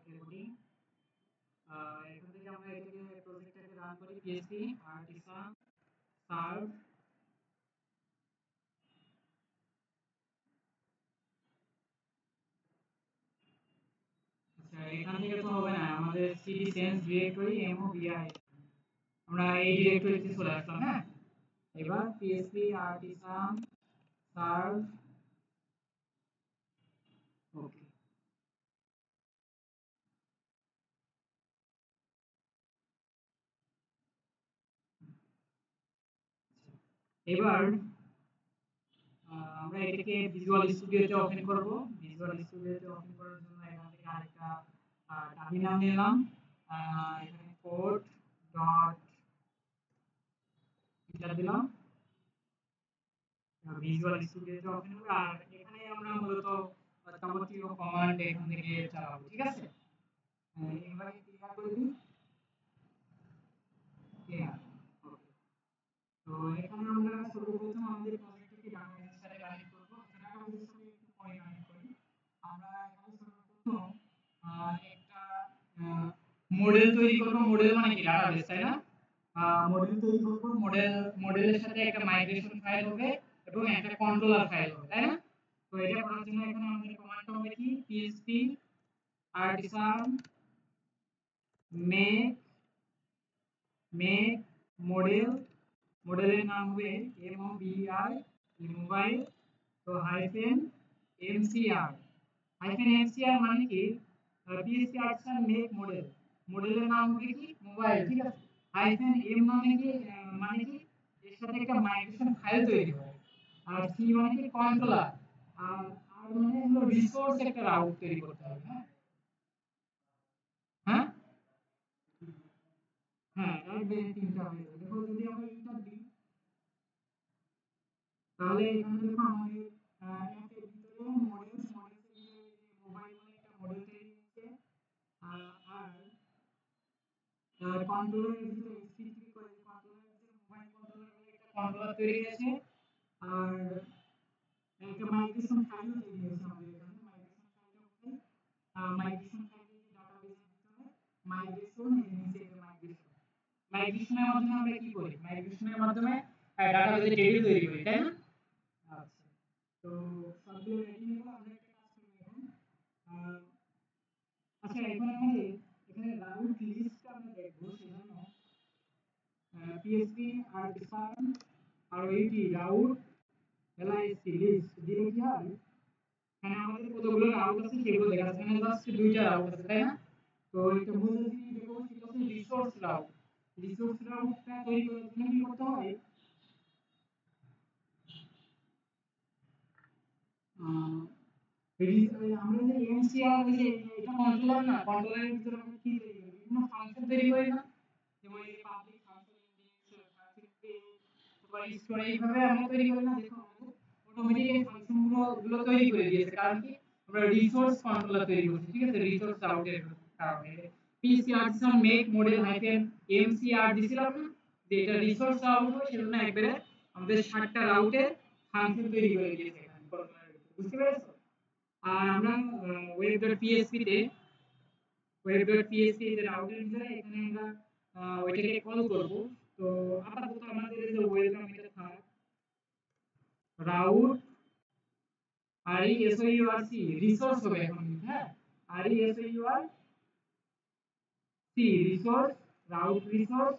Recording. এখান থেকে আমরা এটাকে প্রজেক্টটাকে রান করি পিএসপি artisan serve। আচ্ছা এখান থেকে তো হবে না, আমাদের সিডি সেন্স ডিরেক্টরি mobi আমরা এই ডিরেক্টরিতে চলে আসলাম। হ্যাঁ, এবার পিএসপি artisan serve। ওকে, এবার আমরা এটাকে ভিজুয়াল স্টুডিওতে ওপেন করব। ভিজুয়াল স্টুডিওতে ওপেন করার জন্য এখান থেকে আরেকটা টার্মিনাল নিলাম। এখানে কোড ডট এটা দিলাম, ভিজুয়াল স্টুডিওতে ওপেন হবে। আর এখানে আমরা মূলত যাবতীয় কমান্ড এখান থেকে চালাবো। ঠিক আছে, এবারে ক্লিয়ার করে দিই। ক্লিয়ার, ওকে। তো এখানে আমরা সর্বপ্রথম আমাদের প্রজেক্টটাকে ডাটাবেসের সাথে কানেক্ট করব। ডাটাবেসের সাথে একটু পরে কানেক্ট করি। আমরা এখানে সর্বপ্রথম একটা মডেল তৈরি করব। মডেল মানে কি? ডাটাবেস, তাই না? মডেল তৈরি করব। মডেলের সাথে একটা মাইগ্রেশন ফাইল হবে এবং একটা কন্ট্রোলার ফাইল হবে, তাই না? তো এটা করার জন্য এখানে আমাদের কমান্ড হবে কি? php artisan make model। মডেলের নাম হবে mobi মোবাইল। তো হাইফেন mcr। হাইফেন mcr মানে কি? php artisan make model, মডেলের নাম হবে কি? মোবাইল। ঠিক আছে, হাইফেন m মানে কি? মানে কি এর সাথে একটা মাইগ্রেশন ফাইল তৈরি হবে। আর c মানে কি? কন্ট্রোলার। আর আর মানে হলো রিসোর্স, একটা রাউট তৈরি করতে হবে। হ্যাঁ, হ্যাঁ, হ্যাঁ, এক দুই তিনটা হয়ে যাবে। দেখো যদি আমরা ইন্টার দিই তাহলে এখানে দেখো আমাদের একের ভিতরে মডেলস ভিতরে মোবাইল বলে একটা মডেল তৈরি হয়েছে। আর কন্ট্রোলারের ভিতরে স্পেসিফিক করে কন্ট্রোলারের ভিতরে মোবাইল কন্ট্রোলার বলে একটা কন্ট্রোলার তৈরি হয়েছে। আর একটা মাইগ্রেশন ফাইল তৈরি হয়েছে আমাদের এখানে। মাইগ্রেশন ফাইলের ডাটাবেসের ভিতরে মাইগ্রেশন, এই যে নিচে একটা মাইগ্রেশন। মাইগ্রেশনের মাধ্যমে আমরা কি করি? মাইগ্রেশনের মাধ্যমে ডাটাবেসে টেবিল তৈরি করি, তাই না? আচ্ছা, তো সবগুলো রেডি হয়ে গেল। আমরা একটা কাজ করব এখন। আহ, আচ্ছা, এখন আমাদের এখানে রাউট লিস্টটা আমরা দেখব। সেজন্য PSP artisan rout list list দিলে কি হয়? এখানে আমাদের কতগুলো রাউট আছে সেগুলো দেখা যাচ্ছে। এখানে জাস্ট দুইটা রাউট আছে, তাই না? তো একটা মূল জিনিস দেখো, সেটা হচ্ছে রিসোর্স রাউট। রিসোর্স রাউটটা তৈরি করার জন্য কি করতে হয়? আহ, আমরা যে এমসিআর, ওই যে এটা কন্ট্রোলার না, কন্ট্রোলারের ভিতরে আমরা কি তৈরি করি? বিভিন্ন ফাংশন তৈরি করি না? যেমন এই যে public function, index function pay, তারপর স্টোর, এইভাবে আমরা তৈরি করি না? দেখো আমাদের অটোমেটিক এই ফাংশন গুলো তৈরি করে দিয়েছে। কারণ কি? আমরা রিসোর্স কন্ট্রোলার তৈরি করছি। ঠিক আছে, রিসোর্স রাউটের কারণে PC artisan make model hyphen MCR দিছিলাম না, যে এটা রিসোর্স রাউট হবে। সেজন্য একবারে আমাদের 7টা রাউটের ফাংশন তৈরি করে দিয়েছে এখানে কন্ট্রোলারের ভিতরে। বুঝতে পেরেছো? আর আমরা web.php তে web.php এর রাউটের ভিতরে এখানে আমরা ওইটাকে কল করব। তো আপাতত আমাদের এই যে ওয়েলকাম এটা থাক, রাউট resourc রিসোর্স হবে এখন কিন্তু। হ্যাঁ, resourc রিসোর্স, রাউট রিসোর্স।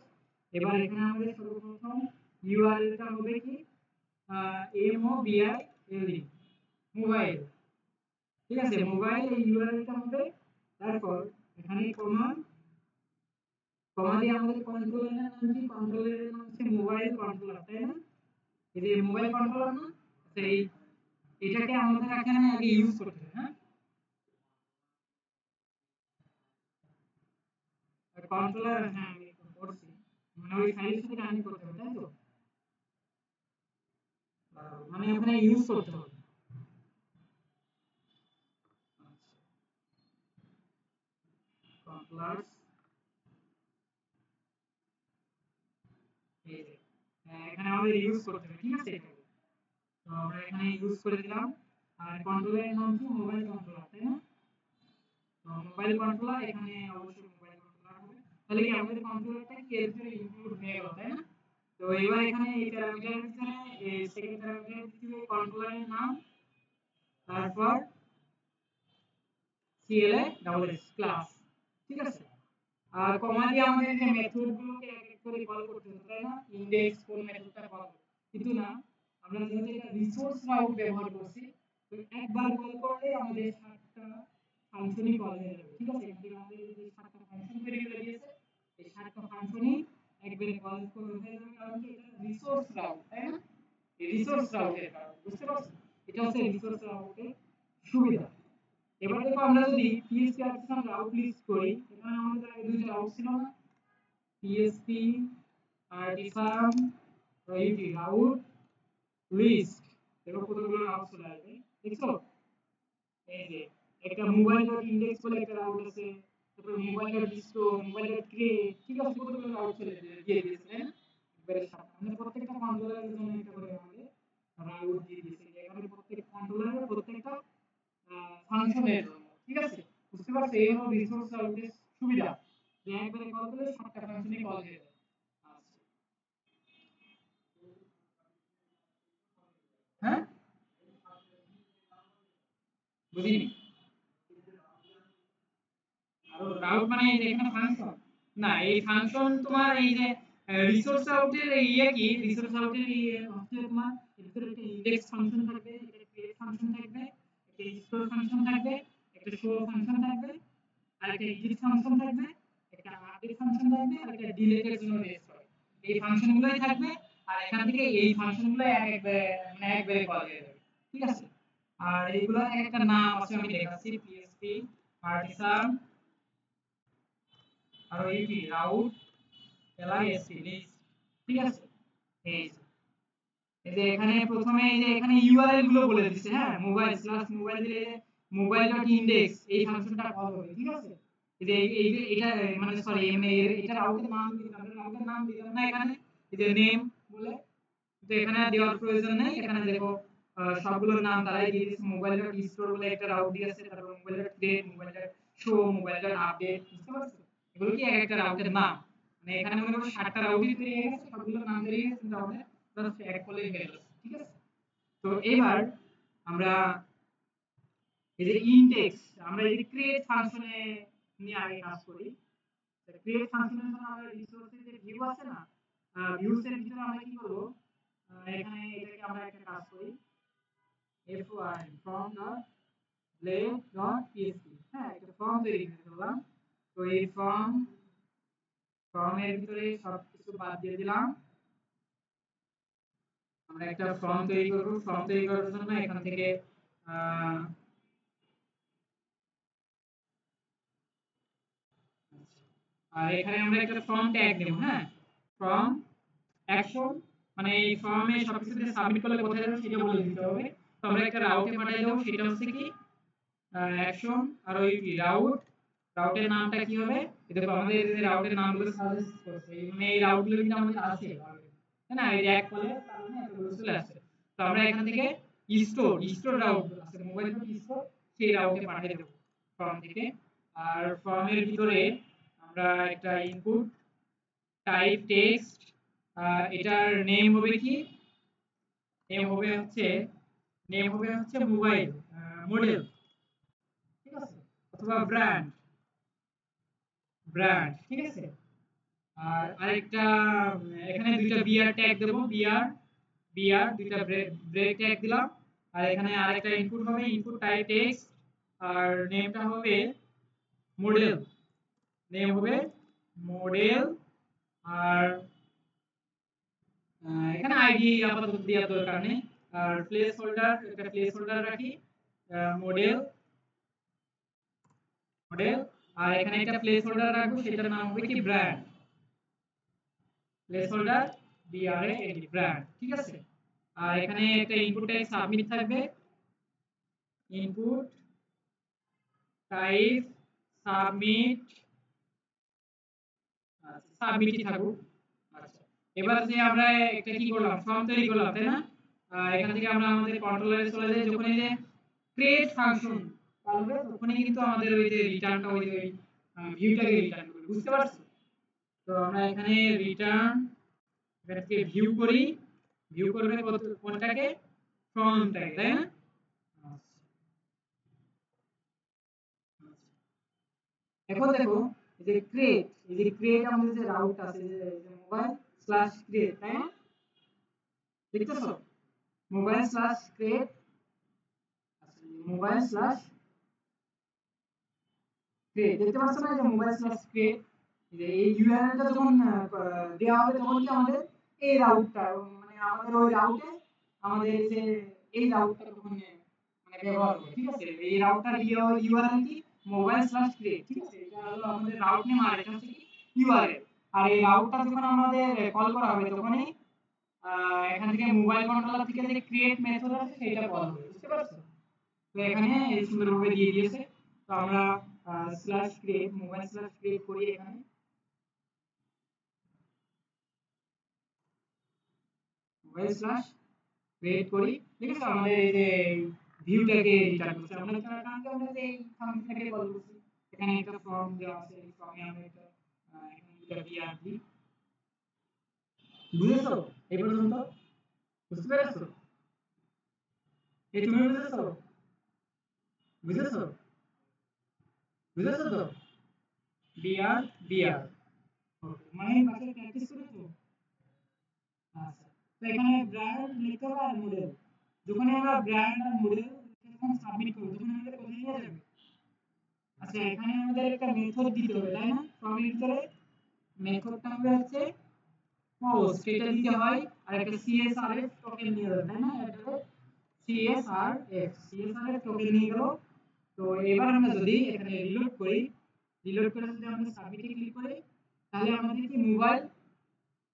এবার এখানে আমাদের সর্বপ্রথম ইউআরএলটা হবে কি? mobil mobile. ঠিক আছে, মোবাইল এই ইউআরএলটা হবে। তারপর এখানে কমা, কমা দিয়ে আমাদের কন্ট্রোলারের নাম কি? কন্ট্রোলারের নাম হচ্ছে মোবাইল কন্ট্রোলার, তাই না? এই যে মোবাইল কন্ট্রোলার না, আচ্ছা এটাকে আমাদের এখানে আগে ইউজ করতে হবে। হ্যাঁ, কন্ট্রোলার, হ্যাঁ আমি করছি, মানে ওই ফাইলের সাথে কানেক্ট করতে হবে, তাই তো? মানে ওখানে ইউজ করতে হবে। কন্ট্রোলার, এই যে এখানে আমাদের ইউজ করতে হবে। ঠিক আছে, এটা তো আমরা এখানে ইউজ করে দিলাম। আর কন্ট্রোলারের নাম কি? মোবাইল কন্ট্রোলার, তাই না? তো মোবাইল কন্ট্রোলার এখানে অবশ্যই মোবাইল কন্ট্রোলার হবে। তাহলে কি আমাদের কন্ট্রোলারটা কি এর ভিতরে ইনক্লুড হয়ে গেল, তাই না? তো এবার এখানে এই প্যারামিটারের ভিতরে এই সেকেন্ড প্যারামিটারের ভিতরে কন্ট্রোলারের নাম, তারপর CLA ডাবল এস ক্লাস, ঠিক আছে? আর কমা দিয়ে আমাদের যে মেথড গুলোকে এক এক করে কল করতে হতো, তাই না? ইনডেক্স কোন মেথডটা কল, কিন্তু না, আমরা যেহেতু এটা রিসোর্স রাউট ব্যবহার করছি, তো একবার কল করলে আমাদের 7টা ফাংশনই কল হয়ে যাবে, ঠিক আছে? এখান থেকে আমাদের যে 7টা ফাংশন তৈরি করে দিয়েছে, এই 7টা ফাংশনই একবারে কল করে হয়ে যাবে, কারণ কি এটা রিসোর্স রাউট, তাই না? এই রিসোর্স রাউটের কারণে, বুঝতে পারছো? এটা হচ্ছে রিসোর্স রাউটের সুবিধা। এবার দেখো আমরা যদি PHP আর্টিসান রাউট লিস্ট করি, এখানে আমাদের আগে দুইটা রাউট ছিল না, PHP আর্টিসান রাউট লিস্ট, দেখো কতগুলো রাউট চলে আসবে, দেখছো? এই যে একটা মোবাইল ডট ইনডেক্স বলে একটা রাউট আছে, তারপর mobile dot store, mobile dot create, ঠিক আছে? কতগুলো রাউট চলে দিয়ে দিয়েছে, তাই না? একবারে সাথে মানে প্রত্যেকটা কন্ট্রোলারের জন্য একটা করে আমাদের রাউট দিয়ে দিয়েছে, এখানে প্রত্যেক কন্ট্রোলারের প্রত্যেকটা ফাংশনের জন্য, ঠিক আছে? বুঝতে পারছো? এই হলো রিসোর্স রাউটের সুবিধা, যে একবারে কল করলে 7টা ফাংশনে কল হয়ে যায়। আচ্ছা, হ্যাঁ, বুঝিনি। রাউট মানে এই যে এখানে ফাংশন, না এই ফাংশন তোমার এই যে রিসোর্স রাউটের ইয়ে কি, রিসোর্স রাউটের ইয়ে হচ্ছে তোমার এর ভিতরে একটা ইনডেক্স ফাংশন থাকবে, একটা ক্রিয়েট ফাংশন থাকবে, একটা স্টোর ফাংশন থাকবে, একটা শো ফাংশন থাকবে, আর একটা এক্সিট ফাংশন থাকবে, একটা আপডেট ফাংশন থাকবে, আর একটা ডিলিটের জন্য রেস্ট করে। এই ফাংশনগুলোই থাকবে, আর এখান থেকে এই ফাংশনগুলো এক এক মানে একবারে কল হয়ে যাবে, ঠিক আছে? আর এইগুলোর এক একটা নাম আছে, আমি দেখাচ্ছি। পিএসপি আর্টিসান আর এইটি রাউট এলআইএসপি লিস্ট, ঠিক আছে? এই যে এই যে এখানে প্রথমে এই যে এখানে ইউআরএল গুলো বলে দিচ্ছে, হ্যাঁ, মোবাইল স্ল্যাশ মোবাইল দিলে মোবাইল ডট ইনডেক্স এই ফাংশনটা কল হবে, ঠিক আছে? এই যে এই যে এটা মানে সরি মানে এটা রাউটের নাম দিলাম, আমরা রাউটের নাম দিলাম না এখানে, এই যে নেম বলে, তো এখানে দেওয়ার প্রয়োজন নেই। এখানে দেখো সবগুলোর নাম তারাই দিয়ে দিয়েছে, মোবাইল ডট স্টোর বলে একটা রাউট দিয়েছে, তারপর mobile dot create, mobile dot show, mobile dot update, বুঝতে পারছো? এগুলো কি এক একটা রাউটের নাম, মানে এখানে মনে করো 7টা রাউটই তৈরি হয়ে গেছে, সবগুলোর নাম তৈরি হয়ে গেছে, কিন্তু আমাদের জাস্ট এক কলেই হয়ে গেছে, ঠিক আছে? তো এবার আমরা এই যে ইনডেক্স, আমরা এই যে ক্রিয়েট ফাংশনে নিয়ে আগে কাজ করি। ক্রিয়েট ফাংশনের জন্য আমরা রিসোর্সের যে ভিউ আছে না, ভিউস এর ভিতরে আমরা কি করব, এখানে এটাকে আমরা একটা কাজ করি, from dot blade dot php, হ্যাঁ, একটা ফর্ম তৈরি করে ফেললাম। তো এই ফর্মের ভিতরে সবকিছু বাদ দিয়ে দিলাম, আমরা একটা ফর্ম তৈরি করব। ফর্ম তৈরি করার জন্য এখান থেকে আহ আর এখানে আমরা একটা ফর্ম ট্যাগ দেব, হ্যাঁ, ফর্ম অ্যাকশন, মানে এই ফর্মে সবকিছু দিয়ে সাবমিট করলে কোথায় যাবে সেটা বলে দিতে হবে। তো আমরা একটা রাউটে পাঠিয়ে দেব, সেটা হচ্ছে কি অ্যাকশন, আর ওই রাউটের নামটা কি হবে, এই দেখো আমাদের এই রাউটের নামগুলো সাজেস্ট করছে, মানে এই রাউটগুলো কিন্তু আমাদের আছে, তাই না? এই যে এক কলে কারণে এতগুলো চলে আসছে। তো আমরা এখান থেকে স্টোর রাউট আছে, মোবাইল ফোন স্টোর, সেই রাউটে পাঠিয়ে দেব ফর্ম থেকে। আর ফর্মের ভিতরে আমরা একটা ইনপুট টাইপ টেক্সট, এটার নেম হবে কি, নেম হবে হচ্ছে মোবাইল মডেল, ঠিক আছে? অথবা ব্র্যান্ড, ঠিক আছে? আর আরেকটা এখানে দুইটা বিআর ট্যাগ দেব, দুইটা ব্রেক ট্যাগ দিলাম। আর এখানে আরেকটা ইনপুট হবে, ইনপুট টাইপ টেক্সট, আর নেমটা হবে মডেল, নেম হবে মডেল। আর এখানে আইডি আপাতত দেওয়ার দরকার নেই। আর একটা প্লেস হোল্ডার রাখি, মডেল মডেল। আর এখানে একটা প্লেস হোল্ডার রাখবো, সেটার নাম হবে কি brand, place holder BRAND brand, ঠিক আছে? আর এখানে একটা ইনপুট টাইপ সাবমিট থাকবে, ইনপুট টাইপ সাবমিট, আচ্ছা সাবমিটই থাকুক। আচ্ছা, এবার যে আমরা একটা কি করলাম, ফর্ম তৈরি করলাম, তাই না? এখান থেকে আমরা আমাদের কন্ট্রোলারে চলে যাই, যখন এই যে ক্রিয়েট ফাংশন কল হবে তখনই কিন্তু আমাদের ওই যে রিটার্নটা ওই যে ভিউটাকে রিটার্ন করবে, বুঝতে পারছো? তো আমরা এখানে রিটার্ন এটাকে ভিউ করি, ভিউ করবে কোনটাকে, ফ্রমটাকে, তাই না? আচ্ছা, এখন দেখো এই যে ক্রিয়েট, এই যে ক্রিয়েট আমাদের যে রাউট আছে যে মোবাইল স্ল্যাশ ক্রিয়েট, তাই না? দেখতেছো মোবাইল স্ল্যাশ ক্রিয়েট, আচ্ছা মোবাইল স্ল্যাশ ক্রিয়েট দেখতে পাচ্ছ না, যে মোবাইল স্ল্যাশ ক্রিয়েট, যে এই ইউআরএলটা যখন দেওয়া হবে তখন কি আমাদের এই রাউটটা মানে আমাদের ওই রাউটে আমাদের যে এই রাউটটা তখন মানে ব্যবহার হবে, ঠিক আছে? এই রাউটটার ইউআরএল কি মোবাইল স্ল্যাশ ক্রিয়েট, ঠিক আছে? এটা হলো আমাদের রাউট নেম আর এটা হচ্ছে কি ইউআরএল। আর এই রাউটটা যখন আমাদের কল করা হবে তখনই এখান থেকে মোবাইল কন্ট্রোলার থেকে যে ক্রিয়েট মেথড আছে সেটা কল হবে, বুঝতে পারছো? তো এখানে এই সুন্দরভাবে দিয়ে দিয়েছে। তো আমরা slash create mobile slash create করি, এখানে মোবাইল স্ল্যাশ ক্রিয়েট করি, ঠিক আছে? আমাদের এই যে ভিউটাকে রিটার্ন করছে, আমরা কারণকে আমরা যে এই ফাংশনটাকে কল করছি, এখানে একটা ফর্ম দেওয়া আছে, এই ফর্মে আমরা একটা এখানে দুটো বিআর দিই, বুঝেছো এই পর্যন্ত? বুঝতে পেরেছো? এই তুমি বুঝেছো? বুঝেছো? বুঝেছো তো? বিআর বিআর, ওকে, মানে বাসায় প্র্যাকটিস করেছো? আচ্ছা, তো এখানে ব্র্যান্ড লিখতে হবে আর মডেল, যখন আমরা ব্র্যান্ড আর মডেল যখন সাবমিট করব তখন আমাদের কোথায় নিয়ে যাবে? আচ্ছা, এখানে আমাদের একটা মেথড দিতে হবে, তাই না? ফর্মের ভিতরে মেথডটা হবে হচ্ছে পোস্ট, এটা দিতে হয়, আর একটা সিএসআরএফ টোকেন নিয়ে যাবে, তাই না? এটা সিএসআরএফ টোকেন নিয়ে গেল। তো এবার আমরা যদি এখানে রিলোড করি, রিলোড করে যদি আমরা সাবমিটে ক্লিক করি, তাহলে আমাদের কি মোবাইল,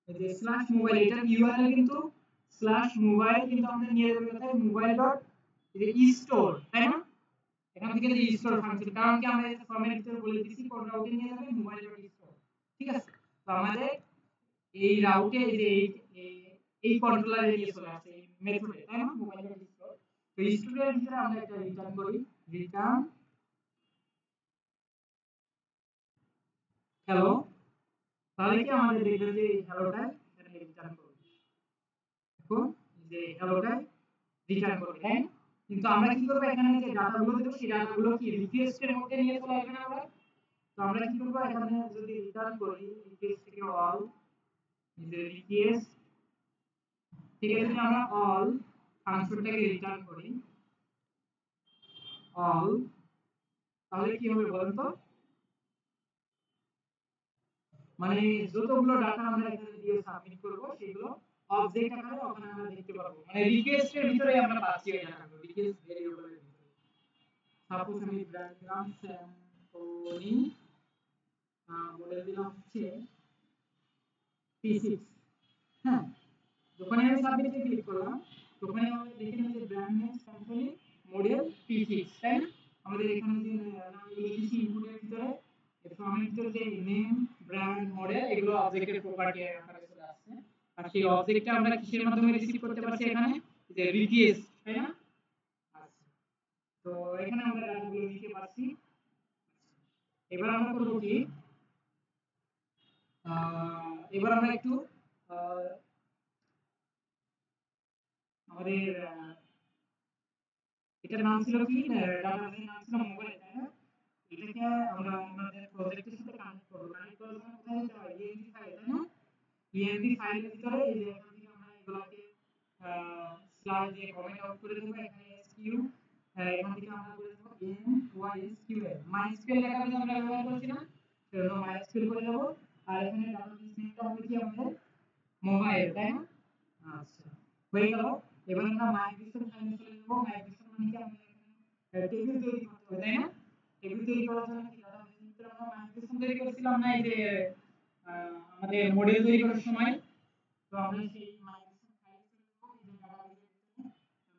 এই যে স্ল্যাশ মোবাইল, এটার ইউআরএল কিন্তু স্ল্যাশ মোবাইল, কিন্তু আমাদের নিয়ে যাবে কোথায়? মোবাইল ডট এই যে স্টোর, তাই না? এখান থেকে যে স্টোর ফাংশন, কারণ কি আমরা এটা ফর্মের ভিতরে বলে দিছি কোন রাউটে নিয়ে যাবে, মোবাইল ডট স্টোর, ঠিক আছে? তো আমাদের এই রাউটে এই যে এই কন্ট্রোলারে নিয়ে চলে আসে এই মেথডে, তাই না? Mobile dot store. তো স্টোরের ভিতরে আমরা একটা রিটার্ন করি, রিটার্ন হ্যালো, তাহলে কি আমাদের দেখবে যে হ্যালোটা এখানে রিটার্ন করবে, দেখো যে হ্যালোটা রিটার্ন করবে, তাই না? কিন্তু আমরা কি করব, এখানে যে ডাটাগুলো দেব সেই ডাটাগুলো কি রিকোয়েস্টের মধ্যে নিয়ে চলে আসবে না আমরা? তো আমরা কি করব, এখানে যদি রিটার্ন করি রিকোয়েস্ট থেকে অল, যে রিকোয়েস্ট থেকে যদি আমরা অল ফাংশনটাকে রিটার্ন করি অল, তাহলে কি হবে বলেন তো? মানে যতগুলো ডাটা আমরা এখানে দিয়ে সাবমিট করব সেগুলো অবজেক্ট আকারে ওখানে আমরা দেখতে পারবো, মানে রিকোয়েস্টের ভিতরে আমরা পাচ্ছি ওই ডাটাগুলো রিকোয়েস্ট ভেরিয়েবলের ভিতরে। সাপোজ আমি ব্র্যান্ড দিলাম স্যাম্পনি, মডেল দিলাম হচ্ছে P6, হ্যাঁ। যখনই আমি সাবমিটে ক্লিক করলাম তখনই আমাদের দেখে নিন যে ব্র্যান্ড নেম স্যাম্পনি, মডেল P6, তাই না? আমাদের এখানে যে নামগুলো দিয়েছি ইনপুটের ভিতরে, এই ফর্মের ভিতরে যে নেম ব্র্যান্ড মডেল এগুলো অবজেক্টের প্রপার্টি আকারে চলে আসছে, আর সেই অবজেক্টটা আমরা কিসের মাধ্যমে রিসিভ করতে পারছি? এখানে যে রিকোয়েস্ট, তাই না? আচ্ছা, তো এখানে আমরা ডাটাগুলো নিতে পারছি। এবার আমরা করব কি, এবার আমরা একটু আহ, আমাদের এটার নাম ছিল কি, ডাটাবেসের নাম ছিল মোবাইল, তাই না? এটাকে আমরা আমাদের প্রজেক্টের সাথে কানেক্ট করব, কানেক্ট করার জন্য কোথায় যেতে হয়? ইএনভি ফাইল, তাই না? ইএনভি ফাইলের ভিতরে এই যে এখান থেকে আমরা এগুলোকে স্লাইড দিয়ে কমেন্ট আউট করে দেব, এখানে এসকিউ, এখান থেকে আমরা করে দেব MySQL, MySQL লেখাটা যে আমরা ব্যবহার করছি না, সেজন্য MySQL করে দেব। আর এখানে ডাটাবেস নেমটা হবে কি আমাদের মোবাইল, তাই না? আচ্ছা, হয়ে গেল। এবার আমরা মাইগ্রেশন ফাইলে চলে যাব। মাইগ্রেশন মানে কি, আমাদের এখানে টেবিল তৈরি করতে হবে, তাই না? টেবিল তৈরি করার জন্য কি ডাটাবেসের ভিতরে আমরা মাইগ্রেশন তৈরি করেছিলাম না, এই যে আমাদের মডেল তৈরি করার সময়? তো আমরা সেই মাইগ্রেশন ফাইলে চলে যাব, এই যে ডাটাবেসের ভিতরে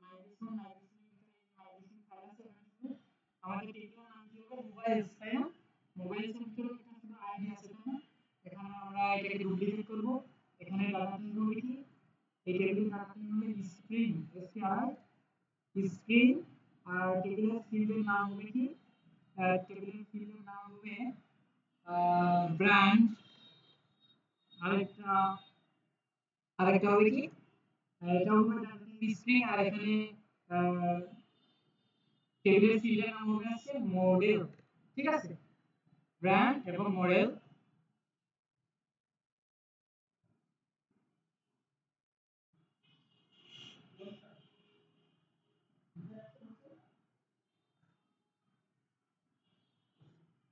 মাইগ্রেশনের ভিতরে এই মাইগ্রেশন ফাইল আছে, এখানে শুধু আমাদের টেবিলের নাম কি হবে? মোবাইলস, তাই না? মোবাইলস এর ভিতরে এখানে শুধু আইডি আছে, তাই না? এখানে আমরা এটাকে ডুপ্লিকেট করব, এখানে ডাটা টাইপ হবে কি, এই টেবিলের ডাটা টাইপ হবে স্ট্রিং, এসটিআর স্ট্রিং, আর টেবিলের ফিল্ডের নাম হবে কি, টেবিলের ফিল্ডের নাম হবে ব্র্যান্ড, আরেকটা আরেকটা হবে কি, এটা হবে স্ট্রিং, আর এখানে টেবিলের ফিল্ডের নাম হবে আছে মডেল। ঠিক আছে, ব্র্যান্ড এবং মডেল।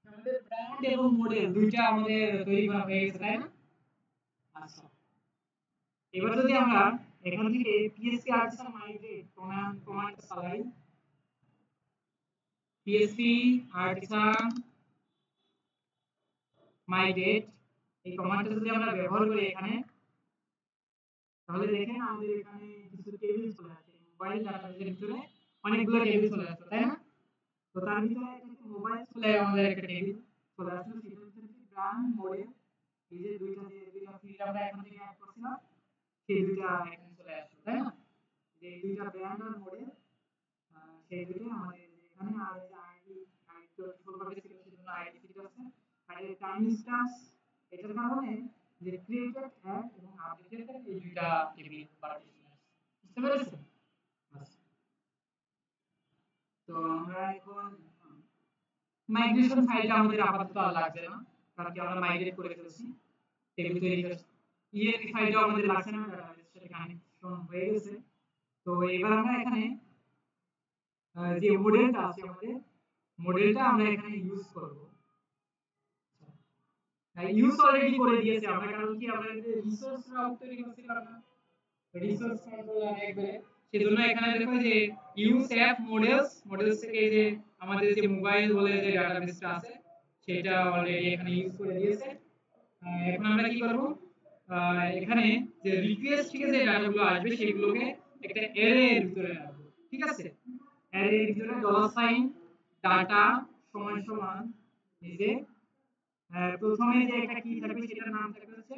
আমাদের ব্র্যান্ড এবং মডেল দুইটা আমাদের তৈরি করা হয়ে গেছে, তাই না? আচ্ছা, এবার যদি আমরা এখান থেকে পিএসপি আর্টিসান মাইগ্রেট কমান্ড চালাই, পিএসপি আর্টিসান মাইগ্রেট, এই কমান্ডটা যদি আমরা ব্যবহার করি এখানে, তাহলে দেখেন আমাদের এখানে কিছু টেবিল চলে আসে, মোবাইল ডাটাবেসের ভিতরে অনেকগুলো টেবিল চলে আসছে, তাই না? তো তার ভিতরে একটা মোবাইল চলে আমাদের একটা টেবিল চলে আসছে, সেটার ভিতরে কি ব্র্যান্ড মডেল, এই যে দুইটা ফিল্ড আমরা এখান থেকে অ্যাড করছিলাম, সেই দুইটা এখানে চলে আসছে, তাই না? যে দুইটা ব্র্যান্ড আর মডেল, সেই দুইটা আমাদের এখানে, আর এই যে আইডি, আইডি তো ডিফল্ট ভাবে ছিল সেজন্য আইডি ফিল্ড আছে, আর এই টাইম ইনস্ট্যান্স, এটার কারণে যে ক্রিয়েটেড অ্যাড এবং আপডেটেড এই দুইটা টেবিল পার্টিশন আছে, বুঝতে পেরেছেন? আচ্ছা, তো আমরা এখন মাইগ্রেশন ফাইলটা আমাদের আপাতত আর লাগছে না, কারণ কি আমরা মাইগ্রেট করে ফেলছি, টেবিল তৈরি করেছি। ইএলপি ফাইলটা আমাদের লাগছে না, ডাটাবেসের সাথে কানেকশন হয়ে গেছে। তো এবার আমরা এখানে যে মডেলটা আছে আমাদের, মডেলটা আমরা এখানে ইউজ করব। ইউজ অলরেডি করে দিয়েছি আমরা, কারণ কি আমরা যে রিসোর্স রাউট তৈরি করছিলাম না, রিসোর্স কন্ট্রোলার একবারে, সেজন্য এখানে দেখো যে ইউজ অ্যাপ মডেলস, মডেলস থেকে এই যে আমাদের যে মোবাইল বলে যে ডাটাবেসটা আছে সেটা অলরেডি এখানে ইউজ করে দিয়েছে। এখন আমরা কি করব, এখানে যে রিকোয়েস্ট থেকে যে ডাটাগুলো আসবে সেগুলোকে একটা অ্যারে এর ভিতরে রাখবো। ঠিক আছে, অ্যারে এর ভিতরে ডলার সাইন ডাটা সমান সমান, এই যে প্রথমে যে একটা কি থাকবে সেটার নাম থাকবে হচ্ছে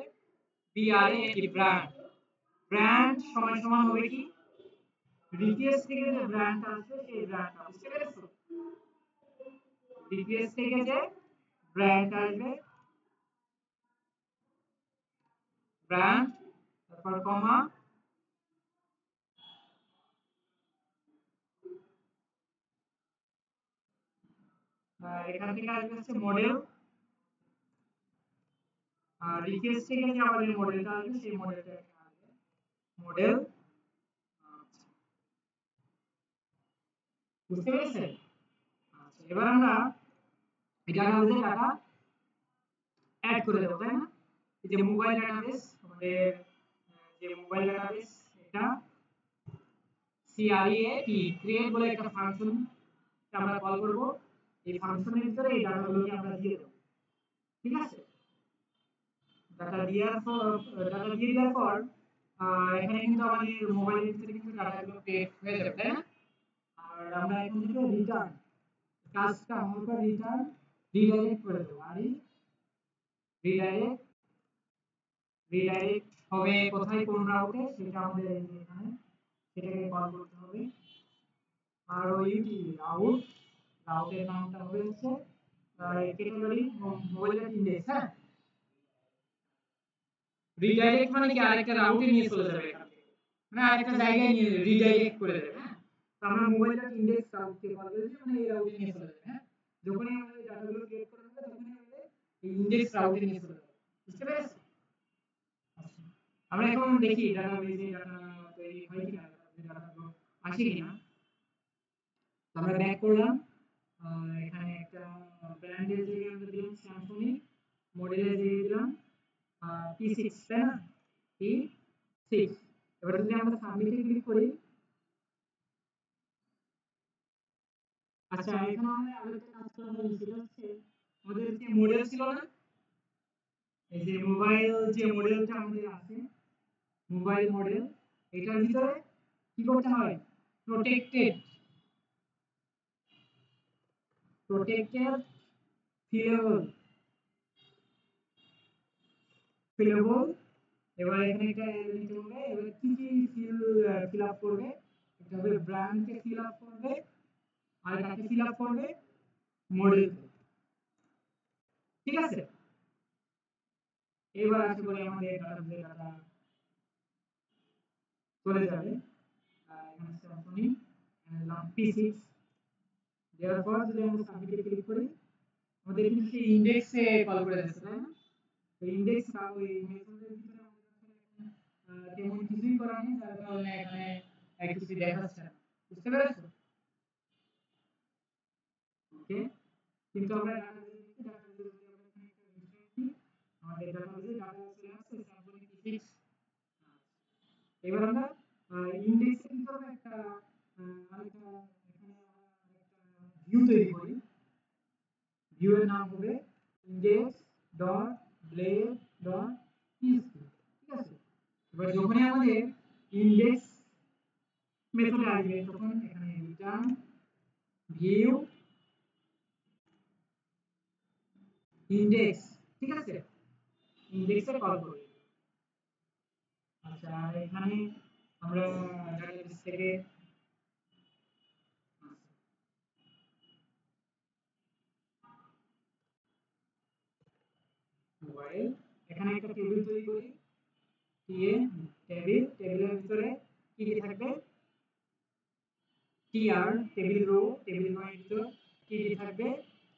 বিআরএ, কি ব্র্যান্ড, ব্র্যান্ড সমান সমান হবে কি রিকোয়েস্ট থেকে যে ব্র্যান্ডটা আসবে সেই ব্র্যান্ডটা, বুঝতে পেরেছো? রিকোয়েস্ট থেকে যে ব্র্যান্ড আসবে, ব্র্যান্ড, তারপর কমা, এখান থেকে আসবে হচ্ছে মডেল, আর রিকোয়েস্ট থেকে যে আমাদের মডেলটা আসবে সেই মডেলটা এখানে আসবে, মডেল। বুঝতে পেরেছেন? আচ্ছা, এবার আমরা এই ডাটাবেসে ডাটা অ্যাড করে দেব, তাই না? এই যে মোবাইল ডাটাবেস আমাদের, যে মোবাইল ডাটাবেস, এটা ক্রিয়েট ক্রিয়েট বলে একটা ফাংশন আমরা কল করব, এই ফাংশনের ভিতরে এই ডাটাগুলোকে আমরা দিয়ে দেব। ঠিক আছে, ডাটা দিয়ে দেওয়ার পর এখানে কিন্তু আমাদের মোবাইলের ভিতরে কিন্তু ডাটাগুলো ক্রিয়েট হয়ে যাবে, তাই না? আর আমরা এখান থেকে রিটার্ন কাজটা হালকা রিটার্ন রিডাইরেক্ট করে দেব, আর রিডাইরেক্ট রিডাইরেক্ট হবে কোথায়, কোন রাউটে, সেটা আমাদের এই যে এখানে সেটাকে কল করতে হবে। আর ওইটি রাউট, রাউটের নামটা হবে হচ্ছে ক্যাটাগরি মোবাইল ইন্ডেক্স। হ্যাঁ, রিডাইরেক্ট মানে কি আরেকটা রাউটে নিয়ে চলে যাবে, এখান থেকে মানে আরেকটা জায়গায় নিয়ে রিডাইরেক্ট করে দেবে। হ্যাঁ, তো আমরা মোবাইল ইন্ডেক্স রাউটকে কল করেছি, মানে এই রাউটে নিয়ে চলে যাবে। হ্যাঁ, যখনই আমাদের ডাটাগুলো ক্রিয়েট করা হবে তখনই আমাদের এই ইন্ডেক্স রাউটে নিয়ে চলে যাবে, বুঝতে পেরেছো? আচ্ছা, আমরা এখন দেখি ডাটাবেসে ডাটা তৈরি হয় কিনা, ডাটাগুলো আসে কিনা। তো আমরা ব্যাক করলাম, এখানে একটা ব্র্যান্ডের জায়গায় আমরা দিলাম স্যামসুং, মডেলের জায়গায় দিলাম P6, তাই না? P6। এবার যদি আমরা সাবমিটে ক্লিক করি, আচ্ছা এখানে আমরা আরেকটা কাজ করা হলো, সেটা হচ্ছে আমাদের যে মডেল ছিল না, এই যে মোবাইল যে মডেলটা আমাদের আছে, মোবাইল মডেল, এটার ভিতরে কি করতে হয়, প্রোটেক্টেড প্রোটেক্টেড ফিলেবল ফিলেবল। এবার এখানে একটা এলিমেন্ট হবে, এবার কি কি ফিল আপ করবে, এটা হবে ব্র্যান্ডকে ফিল আপ করবে, আর কাকে ফিল আপ করবে, মডেল। ঠিক আছে, এবার আশা করি আমাদের ডাটাবেসে ডাটা চলে যাবে। এখানে সিম্ফনি দিলাম p6, দেওয়ার পর যদি আমরা সাবমিটে ক্লিক করি আমাদের কিন্তু সেই ইনডেক্সে কল করে দিচ্ছে, তাই না? তো ইনডেক্স ওই মেথডের ভিতরে আমাদের তেমন কিছুই করা নেই, যার কারণে এখানে কিছু দেখাচ্ছে না। বুঝতে পেরেছো? ওকে, কিন্তু আমরা ডাটাবেসে দেখি, ডাটাবেসে যদি আমরা এখানে একটা রিফ্রেশ দিই আমাদের ডাটাবেসে ডাটা চলে আসছে সিম্ফনি p6। এবার আমরা ইনডেক্সের ভিতরে একটা আরেকটা এখানে আমরা একটা ভিউ তৈরি করি। ভিউ এর নাম হবে index.blade.php। ঠিক আছে, এবার যখনই আমাদের ইনডেক্স মেথডে আসবে তখন এখানে রিটার্ন ভিউ ইনডেক্স, ঠিক আছে, ইনডেক্সে কল করব। আচ্ছা, আর এখানে আমরা ডাটাবেস থেকে মোবাইল, এখানে একটা টেবিল তৈরি করি, টিএ টেবিল, টেবিলের ভিতরে কি কি থাকবে, TR table row, table row এর ভিতর কি কি থাকবে,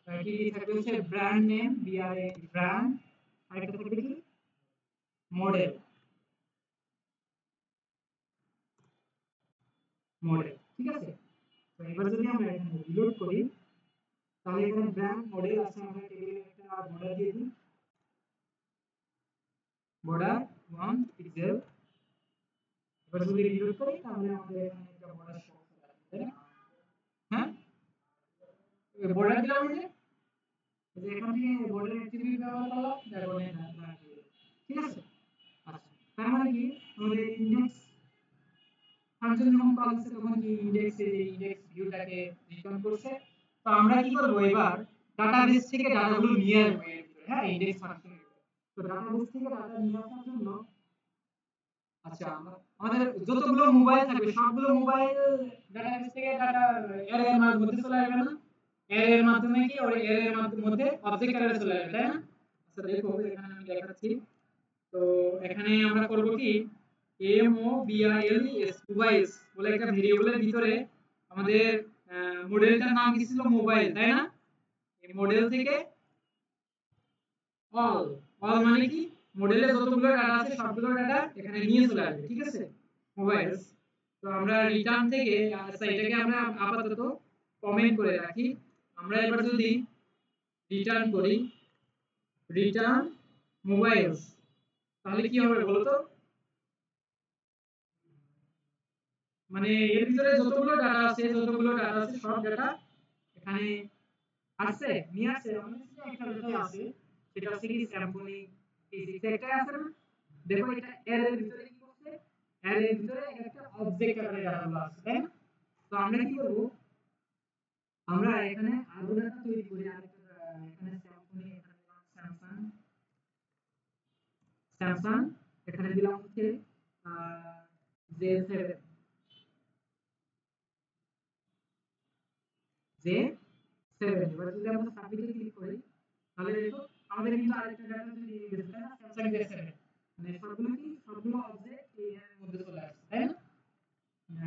কি কি থাকবে হচ্ছে ব্র্যান্ড নেম, বিআরএ ব্র্যান্ড, আরেকটা থাকবে কি মডেল, মডেল। ঠিক আছে, তো এবার যদি আমরা এখানে রিলোড করি তাহলে এখানে ব্র্যান্ড মডেল আছে, আমরা টেবিলে একটা বর্ডার দিয়ে দিই, বর্ডার 1 পিক্সেল। এবার যদি রিলোড করি তাহলে আমাদের এখানে একটা বর্ডার শো করতে পারে, তাই না? হ্যাঁ, বর্ডার দিলাম এই যে এখান থেকে বর্ডার অ্যাট্রিবিউট ব্যবহার করলাম, যার কারণে ঠিক আছে। আচ্ছা, তার মানে কি আমাদের ইনডেক্স ফাংশন যখন কল হচ্ছে তখন কি ইনডেক্সে যে ইনডেক্স ভিউটাকে রিটার্ন করছে। তো আমরা কি করব, এবার ডাটাবেস থেকে ডাটাগুলো নিয়ে আসবো এর ভিতরে, হ্যাঁ, ইনডেক্স ফাংশনের ভিতরে। তো ডাটাবেস থেকে ডাটা নিয়ে আসার জন্য আচ্ছা আমাদের যতগুলো মোবাইল থাকবে সবগুলো মোবাইল ডাটাবেস থেকে ডাটা অ্যারে এর মধ্যে চলে আসবে না, অ্যারে এর মাধ্যমে কি ওই অ্যারে এর মধ্যে অবজেক্ট অ্যারে চলে আসবে, তাই না? আচ্ছা দেখো এখানে আমি দেখাচ্ছি। তো এখানে আমরা করব কি mobiles বলে একটা ভেরিয়েবলের ভিতরে আমাদের মডেলটার নাম কি ছিল, মোবাইল, তাই না? এই মডেল থেকে অল, অল মানে কি মডেলে যতগুলো ডাটা আছে সবগুলো ডাটা এখানে নিয়ে চলে আসবে, ঠিক আছে, মোবাইলস। তো আমরা রিটার্ন থেকে আচ্ছা এটাকে আমরা আপাতত কমেন্ট করে রাখি। আমরা এবার যদি রিটার্ন করি রিটার্ন মোবাইলস, তাহলে কি হবে বলো তো? মানে এর ভিতরে যতগুলো ডাটা আছে সব ডাটা এখানে আসছে, নিয়ে আসছে। আমাদের কাছে একটা ডাটা আছে, সেটা হচ্ছে কি সিম্ফনি p6 একটা আছে না? দেখো এটা অ্যারের ভিতরে কি করছে, অ্যারের ভিতরে একটা অবজেক্ট আকারে ডাটাগুলো আছে, তাই না? তো আমরা কি করব, আমরা এখানে আরো ডাটা তৈরি করি আরেকটা, এখানে সিম্ফনি, এখানে দিলাম স্যামসাং, এখানে দিলাম হচ্ছে J7, J7। এবার যদি আমরা সাবমিটে ক্লিক করি তাহলে দেখো আমাদের কিন্তু আরেকটা ডাটা তৈরি হয়ে গেছে, তাই না? স্যামসাং J7, মানে সবগুলো কি সবগুলো অবজেক্ট এর মধ্যে চলে আসছে, তাই না?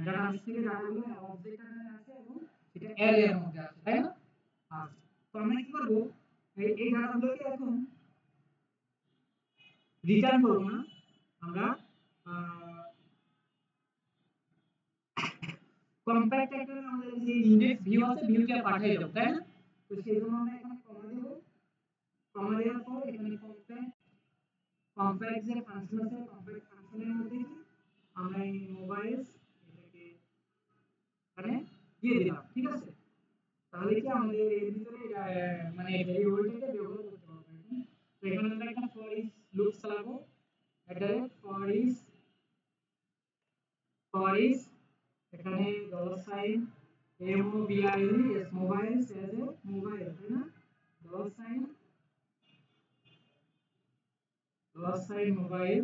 ডাটাবেস থেকে ডাটাগুলো অবজেক্ট আকারে আছে এবং এটা অ্যারে এর মধ্যে আছে, তাই না? আচ্ছা, তো আমরা কি করব, এই ডাটাগুলোকে এখন রিটার্ন করব না, আমরা কম্প্যাক্ট আকারে আমাদের যে ইনডেক্স ভিউ আছে ভিউটা পাঠিয়ে দেব, তাই না? তো সেই জন্য আমরা এখানে কমা দেব, কমা দেওয়ার পর এখানে কম্প্যাক্ট যে ফাংশন আছে কম্প্যাক্ট ফাংশনের মধ্যে কি আমরা এই মোবাইলস এটাকে মানে দিয়ে দিলাম, ঠিক আছে। তাহলে কি আমাদের এর ভিতরে মানে ভেরিয়েবলটাকে ব্যবহার করতে পারবো এখন। তো এখানে আমরা একটা ফর ইচ লুপ চালাবো, এটা ফর ইচ এখানে dollar sign mobiles mobiles as a mobile, তাই না? Dollar sign mobile.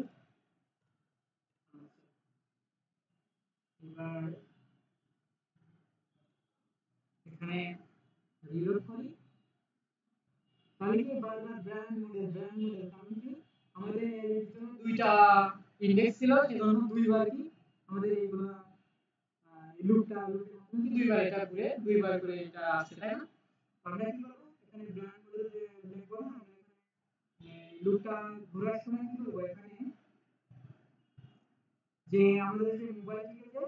এবার এখানে রিলোড করি, তাহলে কি বারবার ব্র্যান্ড মডেল কারণ কি আমাদের এর জন্য দুইটা ইন্ডেক্স ছিল, সেজন্য দুইবার কি আমাদের এইগুলো লুপটা দুইবার এটা ঘুরে দুইবার করে এটা আসছে, তাই না? আমরা কি করব, এখানে ব্র্যান্ড মডেল যে লিখব না, আমরা এখানে লুপটা ঘোরার সময় কি করব, এখানে যে আমাদের যে মোবাইল থেকে যে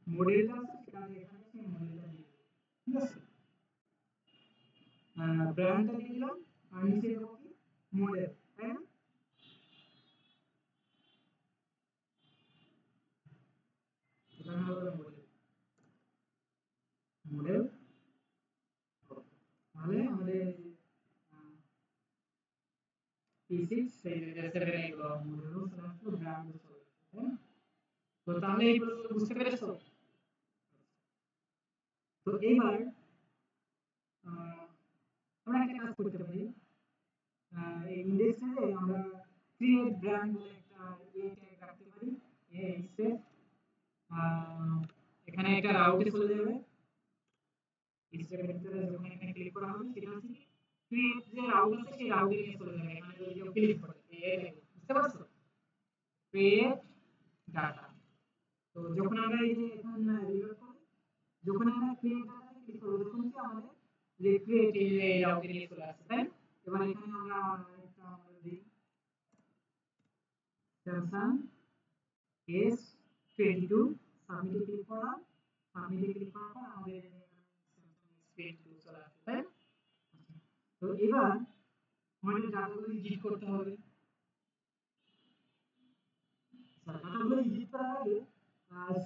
মডেলটা আছে সেটা এখানে সেই মডেলটা দিয়ে দেব, ঠিক আছে? ব্র্যান্ডটা দিয়ে দিলাম আর নিচে দেব কি মডেল, তাই না? এখানে হবে মডেল, মডেল তাহলে আমাদের P6 সেই যে 7 এগুলো মডেলও চলে আসলো, ব্র্যান্ডও চলে আসলো, তাই না? তো তাহলে এই পর্যন্ত বুঝতে পেরেছো? তো এইবার আমরা একটা কাজ করতে পারি, এই ইন্ডেক্সে আমরা ক্রিয়েট ব্র্যান্ড বলে একটা ট্যাগ রাখতে পারি, এই স্পেস এখানে একটা রাউটে চলে যাবে, স্পেসের ভিতরে যখন এখানে ক্লিক করা হবে সেটা হচ্ছে ক্রিয়েট যে রাউট আছে সেই রাউটে নিয়ে চলে যাবে, এখানে যদি কেউ ক্লিক করে এই বুঝতে পারছো, ক্রিয়েট ডাটা। তো যখন আমরা এই যে এখন রিলোড করি, যখন আমরা ক্রিয়েট ডাটা ক্লিক করব তখন কি আমাদের যে ক্রিয়েট এই রাউটে নিয়ে চলে আসছে, তাই না? এবার এখানে আমরা একটা আমরা দিই স্যামসাং S22, সাবমিটে ক্লিক করলাম, সাবমিটে ক্লিক করার পর আমাদের স্যামসাং S22 চলে আসছে, তাই না? তো এবার আমাদের ডাটাগুলো এডিট করতে হবে, ডাটাগুলো এডিট করার আগে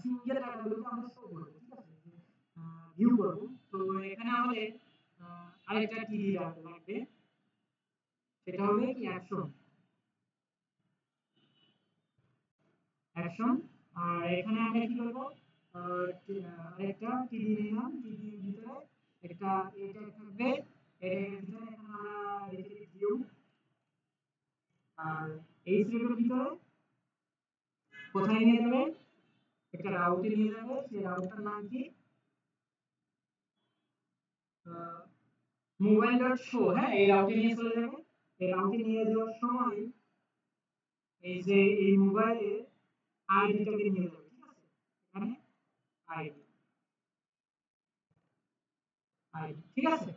সিঙ্গেল ডাটাগুলোকে আমরা শো করব, ঠিক আছে? ভিউ করব। তো এখানে আমাদের আরেকটা টিডি লাগবে, সেটা হবে কি অ্যাকশন, অ্যাকশন। আর এখানে আমরা কি করব, আরেকটা টিডি নিলাম, টিডির ভিতরে একটা এটা থাকবে, এর ভিতরে এখন আমরা রেখে দিই ভিউ, আর এই থ্রেডের ভিতরে কোথায় নিয়ে যাবে, একটা রাউটে নিয়ে যাবে, সেই রাউটটার নাম কি মোবাইল ডট শো, হ্যাঁ এই রাউটে নিয়ে চলে যাবে। এই রাউটে নিয়ে যাওয়ার সময় এই যে এই মোবাইলের আইডিটাকে নিয়ে যাবে, ঠিক আছে? এখানে আইডি, আইডি ঠিক আছে,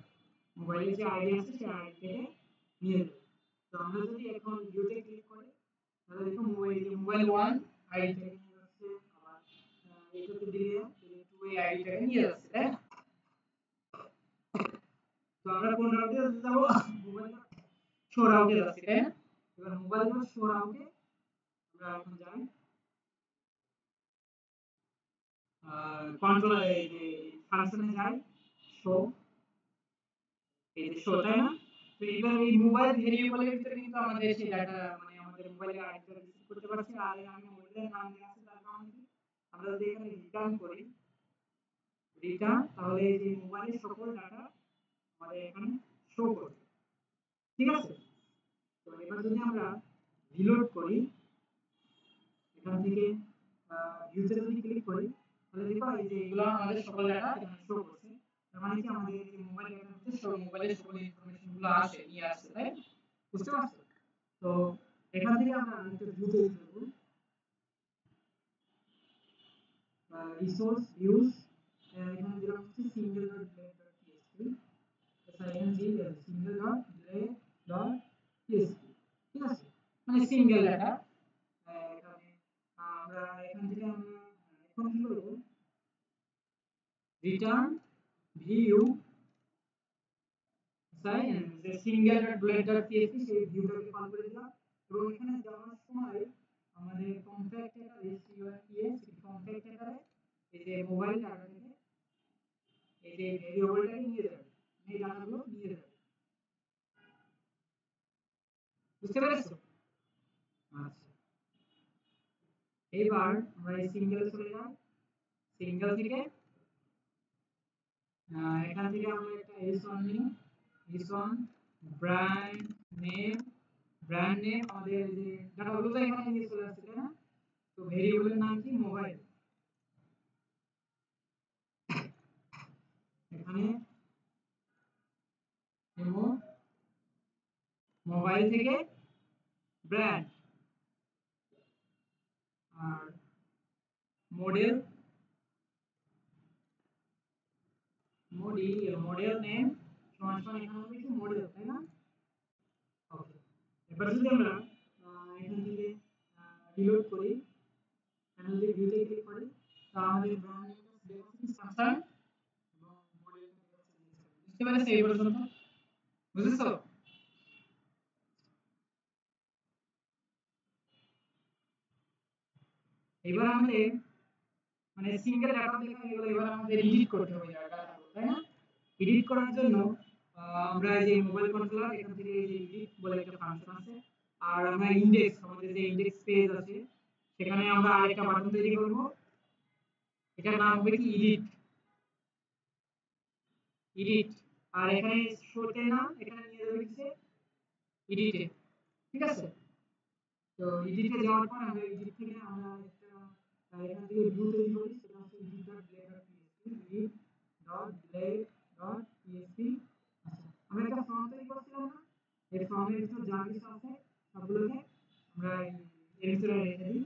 মোবাইলের যে আইডি আছে সেই আইডিটাকে নিয়ে যাবে। তো আমরা যদি এখন ভিউতে ক্লিক করি তাহলে দেখো মোবাইল 1 আইডিটাকে নিয়ে যাচ্ছে, আবার এইটাতে দিলে 2 এই আইডিটাকে নিয়ে যাচ্ছে, তাই না? তো আমরা কোন রাউটে যাব, মোবাইল শো রাউটে যাচ্ছি, তাই না? এবার মোবাইল শো রাউটে আমরা এখন যাই, কন্ট্রোল এই যে ফাংশনে যাই, শো, এই যে শো, তাই না? তো এবার এই মোবাইল ভেরিয়েবলের ভিতরে কিন্তু আমাদের সেই ডাটা মানে আমাদের মোবাইলের আইডিটা রিসিভ করতে পারছি, আর আমি মোবাইলের নাম দেওয়া আছে তার কারণে কি আমরা যদি এখানে রিটার্ন করি, রিটার্ন, তাহলে এই যে মোবাইলের সকল ডাটা আমাদের এখানে শো করবে, ঠিক আছে? তো এবার যদি আমরা রিলোড করি, এখান থেকে ভিউতে যদি ক্লিক করি তাহলে দেখো এই যে এগুলো আমাদের সকল ডাটা এখানে শো করছে, তার মানে কি আমাদের এই যে মোবাইল ডাটার মধ্যে সব মোবাইলের সকল ইনফরমেশন গুলো আসে নিয়ে আসছে, তাই বুঝতে পারছো? তো এখান থেকে আমরা একটা ভিউতে যাব, রিসোর্স ভিউজ, এখানে দিলাম হচ্ছে single dot blade dot PSP, single single dot blade dot PSP, ঠিক আছে? মানে সিঙ্গেল ডাটা। এখানে আমরা এখান থেকে আমরা এখন কি করব, রিটার্ন ভিউ সাইন যে single dot blade dot PSP সেই ভিউটাকে কল করে দিলাম, এবং এখানে যাওয়ার সময় আমাদের কম্প্যাক্ট একটা এসটিআরপিএস কম্প্যাক্ট একটা এই যে মোবাইল ডাটা থেকে এই যে ভেরিয়েবলটাকে নিয়ে যাবে, এই ডাটাগুলো নিয়ে যাবে, বুঝতে পেরেছো? আচ্ছা, এবার আমরা এই সিঙ্গেলে চলে যাই, সিঙ্গেল থেকে এখান থেকে আমরা একটা s1 নিই, s1 brand name, brand name আমাদের এই যে ডাটাগুলো তো এখানে নিয়ে চলে আসছে, তাই না? তো ভেরিয়েবলের নাম কি মোবাইল, এখানে নেমো মোবাইল থেকে ব্র্যান্ড আর মডেল মডেল নেম সমান সমান এখানে হবে কি মডেল, তাই না? ওকে, এবার যদি আমরা এখান থেকে রিলোড করি, এখানে যদি ভিউতে ক্লিক করি, তো আমাদের ব্র্যান্ড নেমটা দেখাচ্ছে স্যামসাং এবং মডেলটা দেখাচ্ছে বুঝতে পারছো এই পর্যন্ত? বুঝেছো? এবার আমাদের মানে সিঙ্গেল ডাটা দেখা গেল, এবার আমাদের এডিট করতে হবে ডাটাগুলো, তাই না? এডিট করার জন্য আমরা এই যে মোবাইল কন্ট্রোলার এখান থেকে এই যে এডিট বলে একটা ফাংশন আছে, আর আমরা ইনডেক্স, আমাদের যে ইনডেক্স পেজ আছে সেখানে আমরা আরেকটা বাটন তৈরি করব, এটার নাম হবে কি এডিট। এডিট আর এখানে শোতে না, এখানে নিয়ে যাবে কিসে, এডিটে, ঠিক আছে? তো এডিটে যাওয়ার পর আমরা এডিট থেকে আমরা একটা এখান থেকে ভিউ তৈরি করি, সেটা হচ্ছে edit.blade.psp, edit.blade.psp। আচ্ছা, আমরা একটা ফর্ম তৈরি করছিলাম না, এই ফর্মের ভিতর যা কিছু আছে সবগুলোকে আমরা এর ভিতরে রেখে দিই।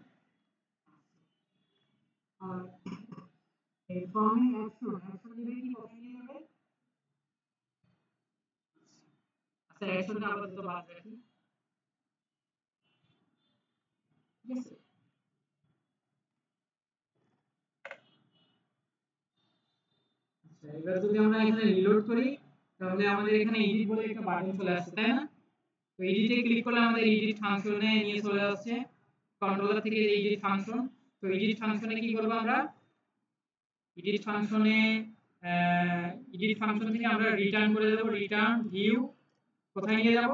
আর এই ফর্মে অ্যাকশন নিবে কি, কোথায় নিয়ে যাবে? আচ্ছা, অ্যাকশনটা আপাতত বাদ রাখি, ঠিক আছে? আচ্ছা, এবার যদি আমরা এখানে রিলোড করি, তাহলে আমাদের এখানে এডিট বলে একটা বাটন চলে আসছে, তাই না? তো এডিটে ক্লিক করলে আমাদের এডিট ফাংশনে নিয়ে চলে আসছে, কন্ট্রোলার থেকে এডিট ফাংশন। তো এডিট ফাংশনে কি করব আমরা, এডিট ফাংশনে এডিট ফাংশন থেকে আমরা রিটার্ন করে দেব, রিটার্ন ভিউ, কোথায় নিয়ে যাব,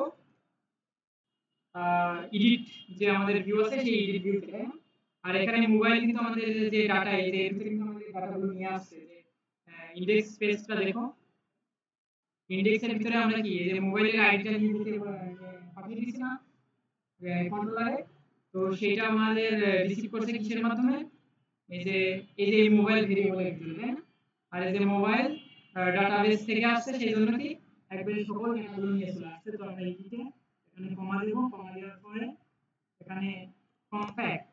এডিট যে আমাদের ভিউ আছে সেই এডিট ভিউ থেকে। আর এখানে মোবাইল কিন্তু আমাদের যে ডাটা, এই যে এর ভিতরে কিন্তু আমাদের ডাটাগুলো নিয়ে আসছে, যে ইনডেক্স পেজটা দেখো, ইনডেক্সের ভিতরে আমরা কি এই যে মোবাইলের আইডিটা নিয়ে যেতে পাঠিয়ে দিয়েছি না কন্ট্রোলারে, তো সেটা আমাদের রিসিভ করছে কিসের মাধ্যমে, এই যে এই মোবাইল ভেরিয়েবলের ভিতরে, তাই না? আর এই যে মোবাইল ডাটাবেস থেকে আসছে, সেই জন্য কি একবারে সকল ডেটাগুলো নিয়ে চলে আসছে। তো আমরা এইদিকে এখানে কমা দেব, কমা দেওয়ার পরে এখানে কম্প্যাক্ট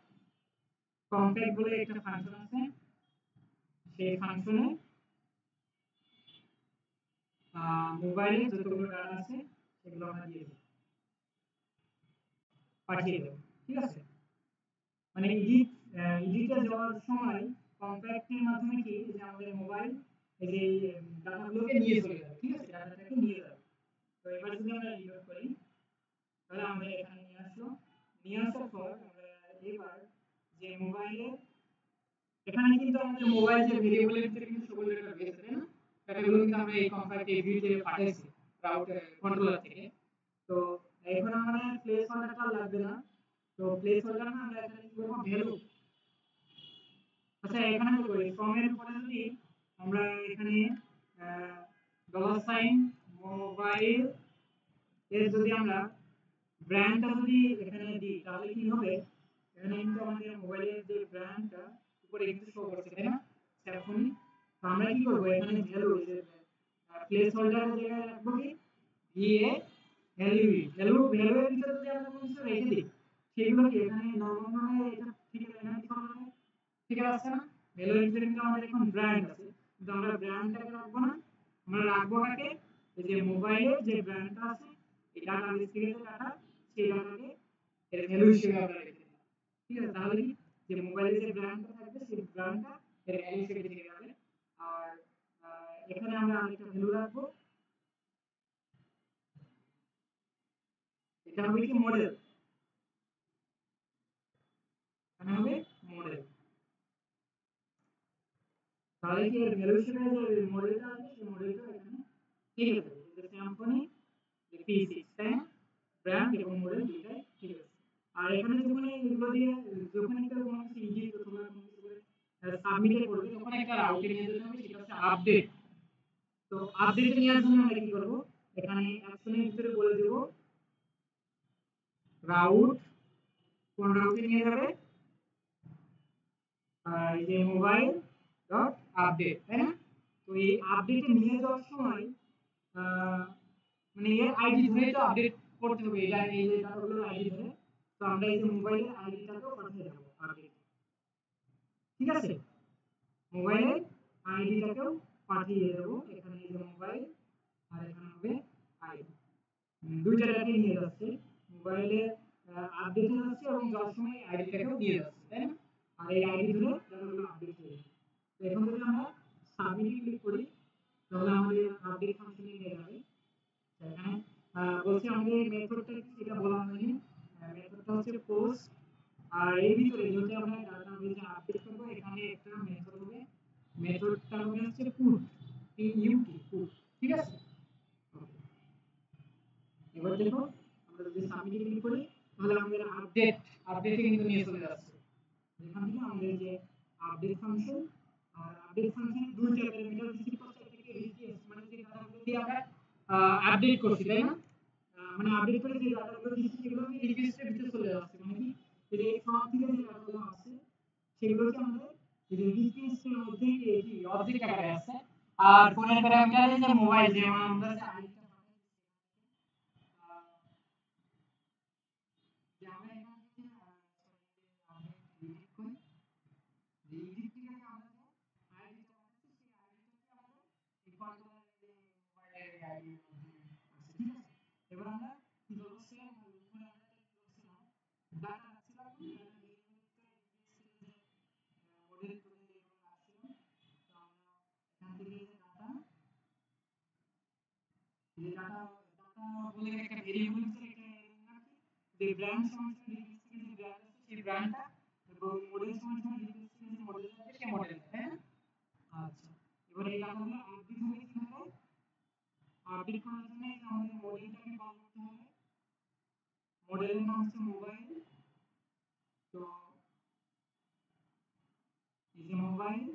কম্প্যাক্ট বলে একটা ফাংশন আছে, সেই ফাংশনে মোবাইলে যতগুলো ডাটা আছে সেগুলো আমরা দিয়ে দেব, পাঠিয়ে দেব, ঠিক আছে? মানে এডিটে যাওয়ার সময় কম্প্যাক্টের মাধ্যমে কি যে আমাদের মোবাইল এই যে ডাটাগুলোকে নিয়ে চলে যাবে, ঠিক আছে? ডাটাটাকে নিয়ে যাবে। তো এবার যদি আমরা রিলোড করি, তাহলে আমাদের এখানে নিয়ে আসলো, নিয়ে আসার পর আমরা এবার যে মোবাইলে এখানে কিন্তু আমাদের মোবাইল যে ভেরিয়েবলের ভিতরে কিন্তু সকল ডেটা রয়েছে, তাই না? ডেটাগুলো কিন্তু আমরা এই কম্প্যাক্ট এভিতে পাঠাইছি রাউটার কন্ট্রোলার থেকে। তো এখন আমাদের প্লেস হোল্ডারটা লাগবে না, তো প্লেস হোল্ডার না, আমরা এখানে কি করব, ভ্যালু। আচ্ছা, এখানে দেখো এই ফর্মের পরে যদি আমরা এখানে ডলার সাইন মোবাইল এর যদি আমরা ব্র্যান্ডটা যদি এখানে দিই, তাহলে কি হবে, এখানে কিন্তু আমাদের মোবাইলের যে ব্র্যান্ডটা উপরে কিন্তু শো করছে, তাই না? স্যামসাং। তো আমরা কি করব, এখানে ভ্যালু যে প্লেস হোল্ডারের জায়গায় রাখবো কি ভিএ ভ্যালু, ভ্যালু এর ভিতরে যদি আমরা কোনো কিছু রেখে দিই, সেগুলো কি এখানে নরমাল ভাবে এটা ঠিক এখানে কি হবে, ঠিক আছে না? ভ্যালুর ভিতরে কিন্তু আমাদের এখন ব্র্যান্ড আছে, কিন্তু আমরা ব্র্যান্ডটাকে রাখবো না, আমরা রাখবো কাকে, এই যে মোবাইলের যে ব্র্যান্ডটা আছে, এই ডাটাবেস থেকে যে ডাটা, সেই ডাটাকে এর ভ্যালু হিসেবে আমরা রেখে দিলাম, ঠিক আছে? তাহলে কি যে মোবাইলের যে ব্র্যান্ডটা থাকবে সেই ব্র্যান্ডটা এর ভ্যালু হিসেবে থেকে যাবে। আর এখানে আমরা আরেকটা ভ্যালু রাখবো, এটা হবে কি মডেল, এখানে হবে মডেল। তাহলে কি এর ভ্যালু হিসেবে যে মডেলটা আছে সেই মডেলটা এখানে ঠিক আছে, যে স্যামসাং যে P6, তাই না? ব্র্যান্ড এবং মডেল দুইটাই ঠিক আছে। আর এখানে যখন এগুলো দিয়ে যখন একটা কোনো কিছু এডিট অথবা কোনো কিছু করে সাবমিটে করবে, তখন একটা রাউটে নিয়ে যেতে হবে, সেটা হচ্ছে আপডেট। তো আপডেটে নেওয়ার জন্য আমরা কি করব, এখানে অ্যাকশনের ভিতরে বলে দেব রাউট, কোন রাউটে নিয়ে যাবে, এই যে মোবাইল ডট আপডেট, তাই না? তো এই আপডেটে নিয়ে যাওয়ার সময় মানে এর আইডি ধরেই তো আপডেট করতে হবে, এটা এই যে ডাটাগুলোর আইডি ধরে। তো আমরা এই যে মোবাইলের আইডিটাকেও পাঠিয়ে দেবো আপডেট, ঠিক আছে? মোবাইলের আইডিটাকেও পাঠিয়ে দেবো, এখানে এই যে মোবাইল আর এখানে হবে আইডি, দুইটা ডাটা নিয়ে যাচ্ছে, মোবাইলে আপডেট যাচ্ছে এবং যাওয়ার সময় আইডিটাকেও নিয়ে যাচ্ছে, তাই না? আর এই আইডি ধরে ডাটাগুলো আপডেট হয়ে যাবে। তো এখন যদি আমরা সাবমিটে ক্লিক করি তাহলে আমাদের আপডেট ফাংশনে নিয়ে যাবে। এখানে বলছি আমাদের মেথডটা কি সেটা বলা হয়নি, মেথডটা হচ্ছে পোস্ট, আর এর ভিতরে যদি আমরা ডাটাবেজে আপডেট করব এখানে একটা মেথড হবে, মেথডটা হবে হচ্ছে পুট, পিইউটি পুট, ঠিক আছে? এবার দেখো আমরা যদি সাবমিটে ক্লিক করি তাহলে আমাদের আপডেটে কিন্তু নিয়ে চলে যাচ্ছে। এখান থেকে আমাদের যে আপডেট ফাংশন, আর আপডেট ফাংশনে দুইটা প্যারামিটার রিসিভ করছে, একটা কি রিকোয়েস্ট মানে যে ডাটাগুলো দিয়ে আমরা আপডেট করছি, তাই না? মানে আপডেট করে যে ডাটাগুলো দিচ্ছি সেগুলো কি রিকোয়েস্টের ভিতরে চলে যাচ্ছে, মানে কি এই যে ফর্ম থেকে যে ডাটাগুলো আসছে সেগুলোকে আমাদের এই যে রিকোয়েস্টের মধ্যে কি অবজেক্ট আকারে আছে। আর ফোনের প্যারামিটারে যে মোবাইল যেমন আমরা যে আইডিটা যে আমরা এখান থেকে আপডেট এডিট করি, যে এডিট থেকে আমরা যে আইডিটা পাঠাচ্ছি সেই আইডিটাকে আমাদের এই কন্ট্রোলার যে মোবাইলের আইডি আছে, ঠিক আছে? এবার আমরা কি করব, সেম উপরে আমরা কি করছিলাম, ডাটা রাখছিলাম, ডাটা রিকোয়েস্টের যে মডেল টোডেল এগুলো রাখছিলাম। তো আমরা এখান থেকে যে ডাটা ডাটা বলে একটা ভেরিয়েবল হিসেবে একটা রাখি, যে ব্র্যান্ড সমান রিকোয়েস্ট থেকে যে ব্র্যান্ড আছে সেই ব্র্যান্ডটা, এবং মডেল সমান রিকোয়েস্ট থেকে যে মডেল আছে সেই মডেলটা, তাই না? আচ্ছা, এবার এই ডাটাগুলো আপডেট হবে কিভাবে, আপডেট করার জন্য আমাদের মডেলটাকে কল করতে হবে, মডেলের নাম হচ্ছে মোবাইল। তো এই যে মোবাইল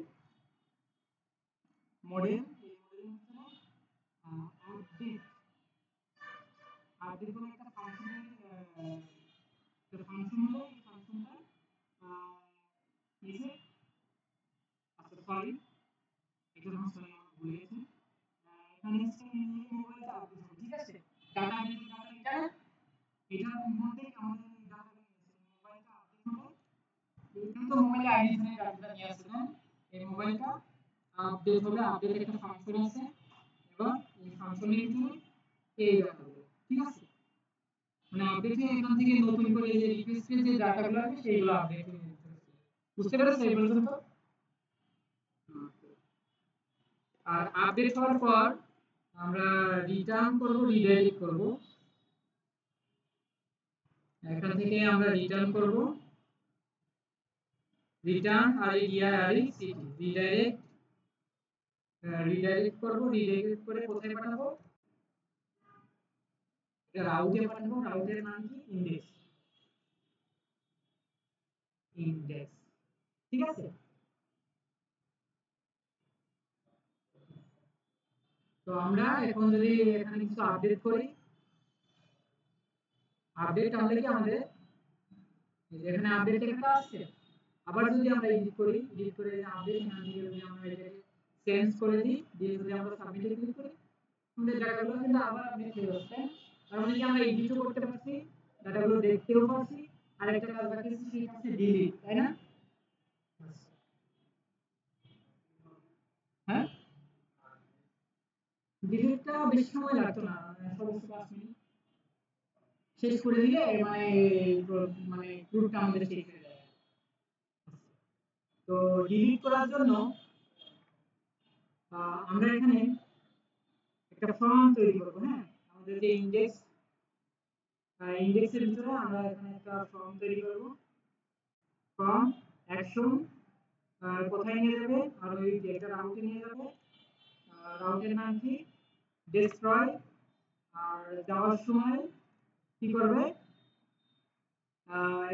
মডেল, এই মডেলের ভিতরে আপডেট আপডেট বলে একটা ফাংশনের একটা ফাংশন হলো, এই ফাংশনটা নিচে, আচ্ছা সরি এটা যখন সরি আমার ভুলে গেছি, এখানে হচ্ছে এই মোবাইলটা আপডেট হবে, ঠিক আছে? ডাটা আপডেট ডাটা এটা এটার মধ্যে আমাদের ডাটাটা নিয়েছে, মোবাইলটা আপডেট হবে, এখানে তো মোবাইলে আইডি ধরে ডাটাটা নিয়ে আসছে না, এই মোবাইলটা আপডেট হবে, আপডেট একটা ফাংশন আছে, এবং এই ফাংশনের ভিতরে এই ডাটাগুলো, ঠিক আছে? মানে আপডেটে এখান থেকে নতুন করে যে রিকোয়েস্টের যে ডাটাগুলো আছে সেইগুলো আপডেট হয়ে যাচ্ছে, বুঝতে পেরেছো এই পর্যন্ত? আর আপডেট হওয়ার পর আমরা রিটার্ন করব, রিডাইরেক্ট করব, এখান থেকে আমরা রিটার্ন করব, রিটার্ন আর ডিআরই সিটি রিডাইরেক্ট, রিডাইরেক্ট করব, রিডাইরেক্ট করে কোথায় পাঠাবো, এটা রাউটে পাঠাবো, রাউটের নাম কি ইনডেক্স, ইনডেক্স, ঠিক আছে? তো আমরা এখন যদি এখানে কিছু আপডেট করি, আপডেট তাহলে কি আমাদের এখানে আপডেট লেখা আছে, আবার যদি আমরা এডিট করি, এডিট করে আপডেট এখান থেকে যদি আমরা এটাকে চেঞ্জ করে দিই, দিয়ে যদি আমরা সাবমিটে ক্লিক করি আমাদের ডাটাগুলো কিন্তু আবার আপডেট হয়ে যাচ্ছে, তার মানে কি আমরা এডিটও করতে পারছি, ডাটাগুলো দেখতেও পারছি, আর একটা কাজ বাকি আছে সেটা হচ্ছে ডিলিট, তাই না? হ্যাঁ, ডিলিটটা বেশি সময় লাগতো না, সর্বোচ্চ 5 মিনিট শেষ করে দিলে মানে মানে গ্রুপটা আমাদের শেষ হয়ে যায়। তো ডিলিট করার জন্য আমরা এখানে একটা ফর্ম তৈরি করব, হ্যাঁ? আমাদের যে ইনডেক্সের ভিতরে আমরা এখানে একটা ফর্ম তৈরি করব, ফর্ম অ্যাকশন কোথায় নিয়ে যাবে, আর ওই একটা রাউটে নিয়ে যাবে, রাউটের নাম কি ডেস্ট্রয়, আর যাওয়ার সময় কি করবে,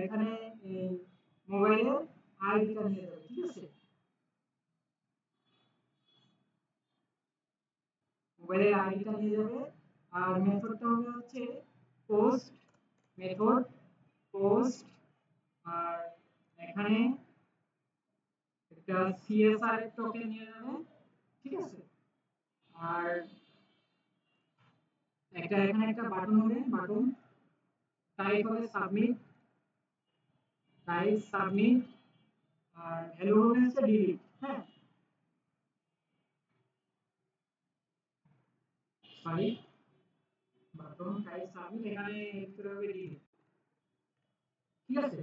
এখানে মোবাইলের আইডিটা নিয়ে যাবে, ঠিক আছে? মোবাইলের আইডিটা নিয়ে যাবে, আর মেথডটা হবে হচ্ছে পোস্ট মেথড, পোস্ট, আর এখানে একটা সিএসআর টোকেন নিয়ে যাবে, ঠিক আছে? আর এখানে একটা বাটন হবে, বাটন টাইপ হবে সাবমিট, টাইপ সাবমিট, আর ভ্যালু হবে হচ্ছে ডিলিট। হ্যাঁ, সরি, বাটন টাইপ সাবমিট, এখানে ভিতরে হবে ডিলিট। ঠিক আছে,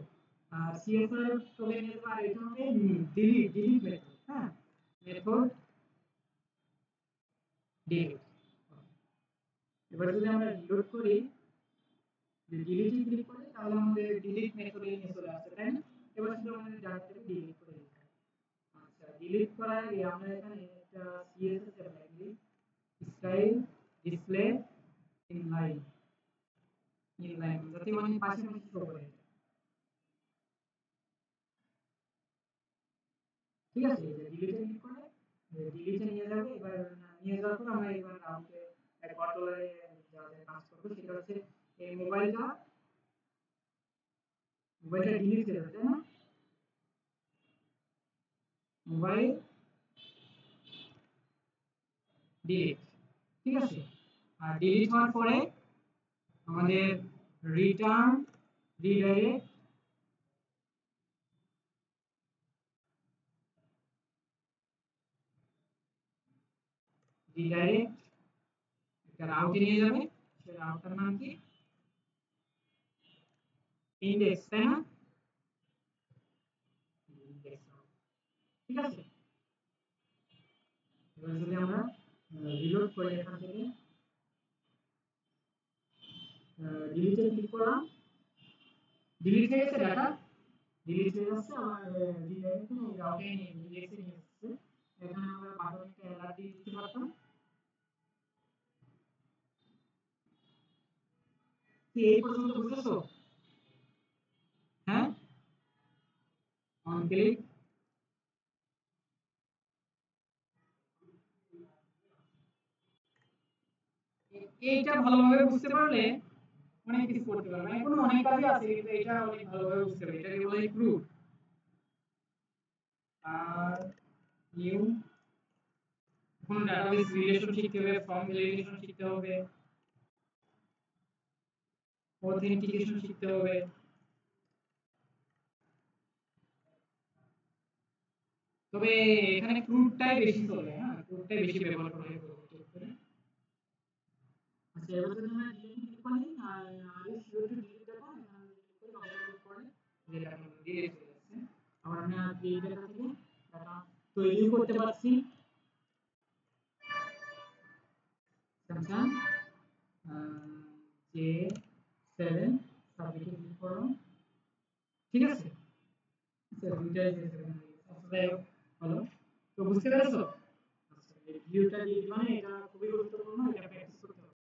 আর সিএসআর তোকে নিয়ে যাবে, আর এটা হবে ডিলিট, ডিলিট মেথড। হ্যাঁ, মেথড ডিলিট। এবার যদি আমরা রিলোড করি, যে ডিলিটে ক্লিক করি, তাহলে আমাদের ডিলিট মেথডে নিয়ে চলে আসছে, তাই না? এবার শুধু আমাদের ডাটাটাকে ডিলিট করে দিতে হবে। আচ্ছা, ডিলিট করার আগে আমরা এখানে একটা সিএসএস অ্যাপ্লাই করি, স্টাইল ডিসপ্লে ইনলাইন, ইনলাইন যাতে মানে পাশাপাশি শো করে। ঠিক আছে, এই যে ডিলিটে ক্লিক করে ডিলিটে নিয়ে যাবে। এবার নিয়ে যাওয়ার পর আমরা এবার রাউটে কন্ট্রোলারে যা যা কাজ করবো সেটা হচ্ছে এই মোবাইলটা ডিলিট হয়ে যাবে, তাই না? Mobile delete. ঠিক আছে, আর ডিলিট হওয়ার পরে আমাদের রিটার্ন রিডাইরেক্ট, রিডাইরেক্ট একটা রাউটে নিয়ে যাবে। সেই রাউটার নাম কি? ইনডেক্স, তাই না? ইনডেক্স। ঠিক আছে, এবার যদি আমরা রিলোড করি এখান থেকে, ডিলিটে ক্লিক করলাম, ডিলিট হয়ে গেছে ডাটা, ডিলিট হয়ে যাচ্ছে। আবার রিডাইরেক্ট এই রাউটে নিয়ে ইনডেক্সে নিয়ে আসছে। এখানে আমরা বাটনে একটা অ্যালার্ট দিয়ে দিতে পারতাম। কি এই পর্যন্ত বুঝেছো? হ্যাঁ, অন ক্লিক। এইটা ভালোভাবে বুঝতে পারলে অনেক কিছু করতে পারবে। এখনো অনেক কাজই আছে, কিন্তু এটা অনেক ভালোভাবে বুঝতে হবে। এটাকে বলে গ্রুপ। আর নিউ কোন ডাটাবেস রিলেশন শিখতে হবে, ফর্ম ভ্যালিডেশন শিখতে হবে, অথেন্টিকেশন শিখতে হবে। তবে এখানে ক্রুডটাই বেশি চলে। হ্যাঁ, ক্রুডটাই বেশি ব্যবহার করা হয় পরবর্তীতে। আচ্ছা, এবার যদি আমরা ডিলিট ক্লিক করি, আর সিও টু ডিলিট ডাটা, এখানে ক্লিক করে ওকে ক্লিক করলে যে ডাটা ডিলিট হয়ে যাচ্ছে। আবার আমরা এই ডাটা থেকে ডাটা তৈরিও করতে পারছি। স্যামসাং J7 সাবমিটে ক্লিক করলাম। ঠিক আছে, আচ্ছা দুইটাই হলো। তো বুঝতে পেরেছো? আচ্ছা, এই ভিউটা দিয়ে দিবা না, এটা খুবই গুরুত্বপূর্ণ, এটা প্র্যাকটিস করতে